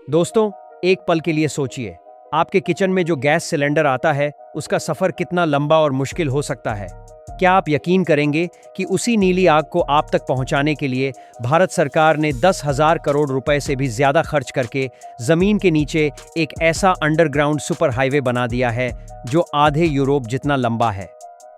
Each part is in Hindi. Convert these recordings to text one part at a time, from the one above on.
दोस्तों, एक पल के लिए सोचिए, आपके किचन में जो गैस सिलेंडर आता है, उसका सफर कितना लंबा और मुश्किल हो सकता है। क्या आप यकीन करेंगे कि उसी नीली आग को आप तक पहुंचाने के लिए भारत सरकार ने 10,000 करोड़ रुपए से भी ज्यादा खर्च करके जमीन के नीचे एक ऐसा अंडरग्राउंड सुपर हाईवे बना दिया है जो आधे यूरोप जितना लंबा है।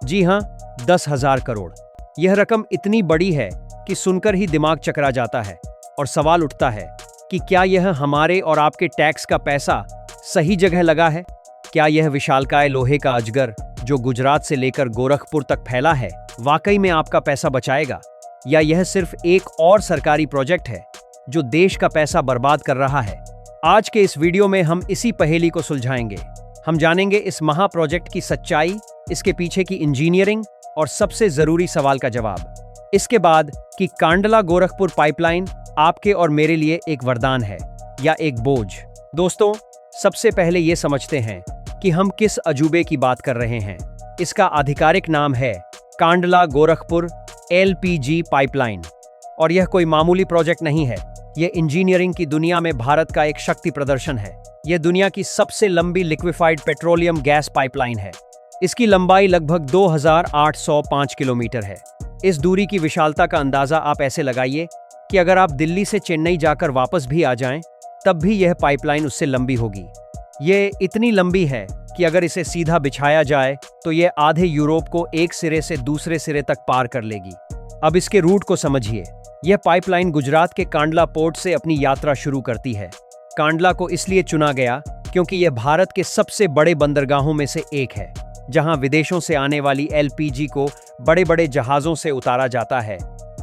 जी हाँ, 10,000 करोड़। यह रकम इतनी बड़ी है कि सुनकर ही दिमाग चकरा जाता है और सवाल उठता है कि क्या यह हमारे और आपके टैक्स का पैसा सही जगह लगा है? क्या यह विशालकाय लोहे का अजगर जो गुजरात से लेकर गोरखपुर तक फैला है, वाकई में आपका पैसा बचाएगा, या यह सिर्फ एक और सरकारी प्रोजेक्ट है जो देश का पैसा बर्बाद कर रहा है? आज के इस वीडियो में हम इसी पहेली को सुलझाएंगे। हम जानेंगे इस महा प्रोजेक्ट की सच्चाई, इसके पीछे की इंजीनियरिंग और सबसे जरूरी सवाल का जवाब। इसके बाद कि कांडला गोरखपुर पाइपलाइन आपके और मेरे लिए एक वरदान है या एक बोझ। दोस्तों, सबसे पहले ये समझते हैं कि हम किस अजूबे की बात कर रहे हैं। इसका आधिकारिक नाम है कांडला गोरखपुर एलपीजी पाइपलाइन, और यह कोई मामूली प्रोजेक्ट नहीं है। यह इंजीनियरिंग की दुनिया में भारत का एक शक्ति प्रदर्शन है। यह दुनिया की सबसे लंबी लिक्विफाइड पेट्रोलियम गैस पाइपलाइन है। इसकी लंबाई लगभग 2,805 किलोमीटर है। इस दूरी की विशालता का अंदाजा आप ऐसे लगाइए कि अगर आप दिल्ली से चेन्नई जाकर वापस भी आ जाएं, तब भी यह पाइपलाइन उससे लंबी होगी। ये इतनी लंबी है कि अगर इसे सीधा बिछाया जाए तो यह आधे यूरोप को एक सिरे से दूसरे सिरे तक पार कर लेगी। अब इसके रूट को समझिए। यह पाइपलाइन गुजरात के कांडला पोर्ट से अपनी यात्रा शुरू करती है। कांडला को इसलिए चुना गया क्योंकि यह भारत के सबसे बड़े बंदरगाहों में से एक है, जहां विदेशों से आने वाली एलपीजी को बड़े बड़े जहाजों से उतारा जाता है।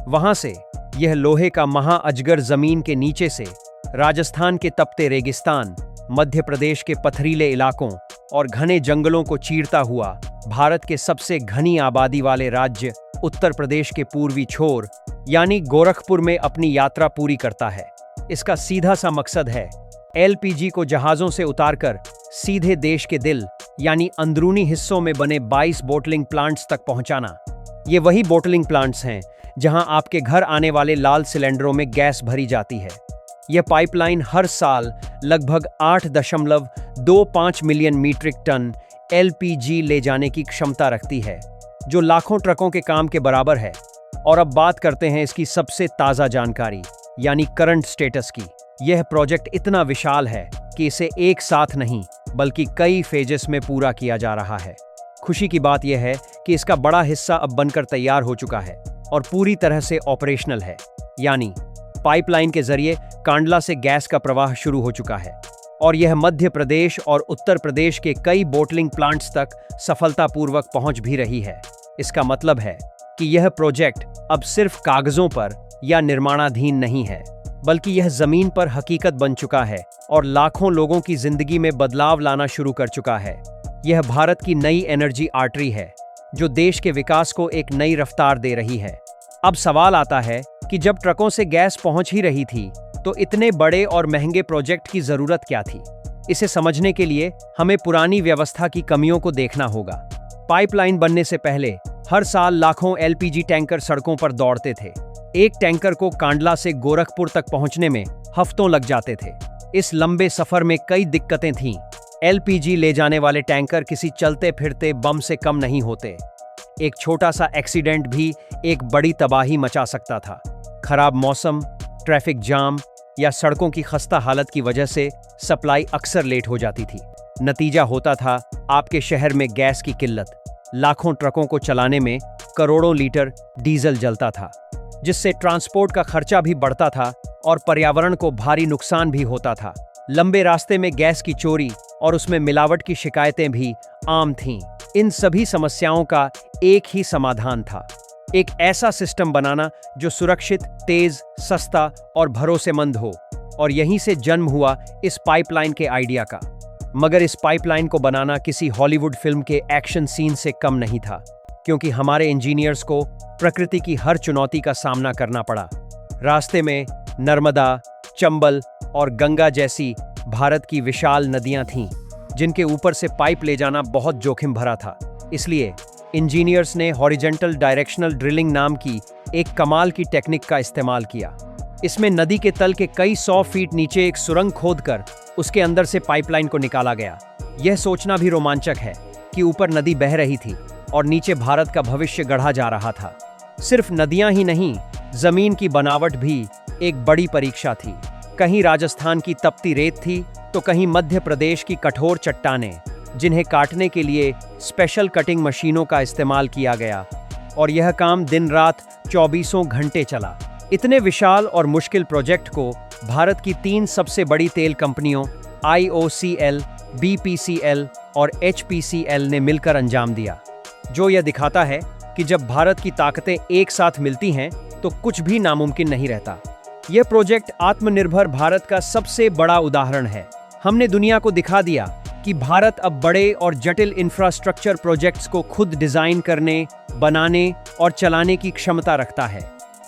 वहां से यह लोहे का महा अजगर जमीन के नीचे से राजस्थान के तपते रेगिस्तान, मध्य प्रदेश के पथरीले इलाकों और घने जंगलों को चीरता हुआ भारत के सबसे घनी आबादी वाले राज्य उत्तर प्रदेश के पूर्वी छोर यानी गोरखपुर में अपनी यात्रा पूरी करता है। इसका सीधा सा मकसद है एलपीजी को जहाजों से उतारकर सीधे देश के दिल यानी अंदरूनी हिस्सों में बने 22 बोटलिंग प्लांट्स तक पहुंचाना। ये वही बोटलिंग प्लांट्स हैं जहां आपके घर आने वाले लाल सिलेंडरों में गैस भरी जाती है। यह पाइपलाइन हर साल लगभग 8.25 मिलियन मीट्रिक टन एलपीजी ले जाने की क्षमता रखती है, जो लाखों ट्रकों के काम के बराबर है। और अब बात करते हैं इसकी सबसे ताज़ा जानकारी यानी करंट स्टेटस की। यह प्रोजेक्ट इतना विशाल है कि इसे एक साथ नहीं बल्कि कई फेजेस में पूरा किया जा रहा है। खुशी की बात यह है कि इसका बड़ा हिस्सा अब बनकर तैयार हो चुका है और पूरी तरह से ऑपरेशनल है, यानी पाइपलाइन के जरिए कांडला से गैस का प्रवाह शुरू हो चुका है और यह मध्य प्रदेश और उत्तर प्रदेश के कई बोटलिंग प्लांट्स तक सफलतापूर्वक पहुंच भी रही है। इसका मतलब है कि यह प्रोजेक्ट अब सिर्फ कागजों पर या निर्माणाधीन नहीं है, बल्कि यह जमीन पर हकीकत बन चुका है और लाखों लोगों की जिंदगी में बदलाव लाना शुरू कर चुका है। यह भारत की नई एनर्जी आर्टरी है जो देश के विकास को एक नई रफ्तार दे रही है। अब सवाल आता है कि जब ट्रकों से गैस पहुंच ही रही थी तो इतने बड़े और महंगे प्रोजेक्ट की जरूरत क्या थी? इसे समझने के लिए हमें पुरानी व्यवस्था की कमियों को देखना होगा। पाइपलाइन बनने से पहले हर साल लाखों एलपीजी टैंकर सड़कों पर दौड़ते थे। एक टैंकर को कांडला से गोरखपुर तक पहुंचने में हफ्तों लग जाते थे। इस लंबे सफर में कई दिक्कतें थीं। एलपीजी ले जाने वाले टैंकर किसी चलते फिरते बम से कम नहीं होते। एक छोटा सा एक्सीडेंट भी एक बड़ी तबाही मचा सकता था। खराब मौसम, ट्रैफिक जाम या सड़कों की खस्ता हालत की वजह से सप्लाई अक्सर लेट हो जाती थी। नतीजा होता था आपके शहर में गैस की किल्लत। लाखों ट्रकों को चलाने में करोड़ों लीटर डीजल जलता था, जिससे ट्रांसपोर्ट का खर्चा भी बढ़ता था और पर्यावरण को भारी नुकसान भी होता था। लंबे रास्ते में गैस की चोरी और उसमें मिलावट की शिकायतें भी आम थीं। इन सभी समस्याओं का एक ही समाधान था, एक ऐसा सिस्टम बनाना जो सुरक्षित, तेज, सस्ता और भरोसेमंद हो। और यहीं से जन्म हुआ इस पाइपलाइन के आइडिया का। मगर इस पाइपलाइन को बनाना किसी हॉलीवुड फिल्म के एक्शन सीन से कम नहीं था, क्योंकि हमारे इंजीनियर्स को प्रकृति की हर चुनौती का सामना करना पड़ा। रास्ते में नर्मदा, चंबल और गंगा जैसी भारत की विशाल नदियां थीं, जिनके ऊपर से पाइप ले जाना बहुत जोखिम भरा था। इसलिए इंजीनियर्स ने हॉरिजॉन्टल डायरेक्शनल ड्रिलिंग नाम की एक कमाल की टेक्निक का इस्तेमाल किया। इसमें नदी के तल के कई 100 फीट नीचे एक सुरंग खोदकर उसके अंदर से पाइपलाइन को निकाला गया। यह सोचना भी रोमांचक है कि ऊपर नदी बह रही थी और नीचे भारत का भविष्य गढ़ा जा रहा था। सिर्फ नदियां ही नहीं, जमीन की बनावट भी एक बड़ी परीक्षा थी। कहीं राजस्थान की तपती रेत थी तो कहीं मध्य प्रदेश की कठोर चट्टानें, जिन्हें काटने के लिए स्पेशल कटिंग मशीनों का इस्तेमाल किया गया। और यह काम दिन रात 24 घंटे चला। इतने विशाल और मुश्किल प्रोजेक्ट को भारत की 3 सबसे बड़ी तेल कंपनियों IOCL, BPCL और HPCL ने मिलकर अंजाम दिया, जो यह दिखाता है कि जब भारत की ताकतें एक साथ मिलती हैं तो कुछ भी नामुमकिन नहीं रहता। यह प्रोजेक्ट आत्मनिर्भर भारत का सबसे बड़ा उदाहरण है। हमने दुनिया को दिखा दिया कि भारत अब बड़े और जटिल इंफ्रास्ट्रक्चर प्रोजेक्ट्स को खुद डिजाइन करने, बनाने और चलाने की क्षमता रखता है।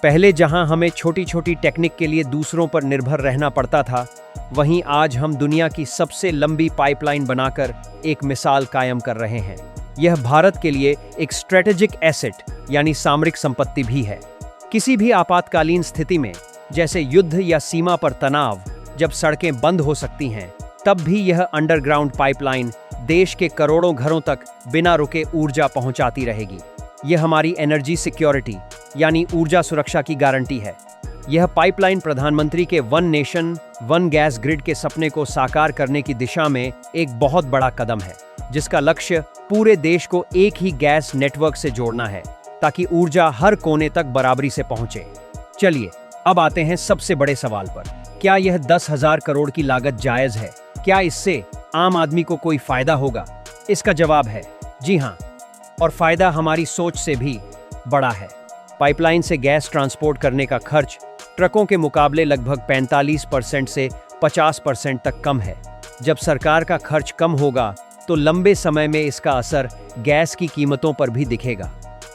पहले जहां हमें छोटी छोटी टेक्निक के लिए दूसरों पर निर्भर रहना पड़ता था, वहीं आज हम दुनिया की सबसे लंबी पाइपलाइन बनाकर एक मिसाल कायम कर रहे हैं। यह भारत के लिए एक स्ट्रेटेजिक एसेट यानी सामरिक संपत्ति भी है। किसी भी आपातकालीन स्थिति में, जैसे युद्ध या सीमा पर तनाव, जब सड़कें बंद हो सकती हैं, तब भी यह अंडरग्राउंड पाइपलाइन देश के करोड़ों घरों तक बिना रुके ऊर्जा पहुंचाती रहेगी। यह हमारी एनर्जी सिक्योरिटी यानी ऊर्जा सुरक्षा की गारंटी है। यह पाइपलाइन प्रधानमंत्री के one nation one gas grid के सपने को साकार करने की दिशा में एक बहुत बड़ा कदम है, जिसका लक्ष्य पूरे देश को एक ही गैस नेटवर्क से जोड़ना है ताकि ऊर्जा हर कोने तक बराबरी से पहुंचे। चलिए अब आते हैं सबसे बड़े सवाल पर। क्या यह 10,000 करोड़ की लागत जायज है? क्या इससे आम आदमी को कोई फायदा होगा? इसका जवाब है जी हाँ, और फायदा हमारी सोच से भी बड़ा है। पाइपलाइन से गैस ट्रांसपोर्ट करने का खर्च ट्रकों के मुकाबले लगभग 45% से 50% तक कम है। जब सरकार का खर्च कम होगा तो लंबे समय में इसका असर गैस की कीमतों पर भी दिखेगा।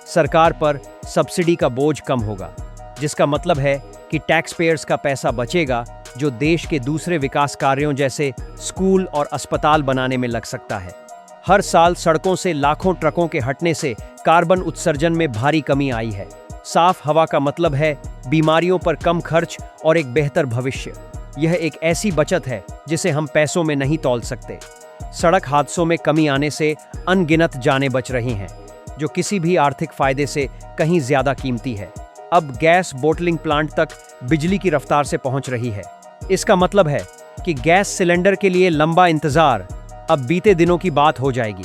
सरकार पर सब्सिडी का बोझ कम होगा, जिसका मतलब है कि टैक्स पेयर्स का पैसा बचेगा, जो देश के दूसरे विकास कार्यों जैसे स्कूल और अस्पताल बनाने में लग सकता है। हर साल सड़कों से लाखों ट्रकों के हटने से कार्बन उत्सर्जन में भारी कमी आई है। साफ हवा का मतलब है बीमारियों पर कम खर्च और एक बेहतर भविष्य। यह एक ऐसी बचत है जिसे हम पैसों में नहीं तौल सकते। सड़क हादसों में कमी आने से अनगिनत जानें बच रही हैं, जो किसी भी आर्थिक फायदे से कहीं ज्यादा कीमती है। अब गैस बोटलिंग प्लांट तक बिजली की रफ्तार से पहुंच रही है। इसका मतलब है कि गैस सिलेंडर के लिए लंबा इंतजार अब बीते दिनों की बात हो जाएगी।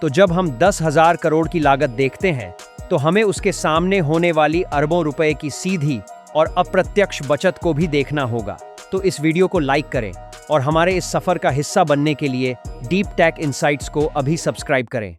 तो जब हम 10,000 करोड़ की लागत देखते हैं, तो हमें उसके सामने होने वाली अरबों रुपए की सीधी और अप्रत्यक्ष बचत को भी देखना होगा। तो इस वीडियो को लाइक करें और हमारे इस सफर का हिस्सा बनने के लिए डीप टेक इनसाइट्स को अभी सब्सक्राइब करें।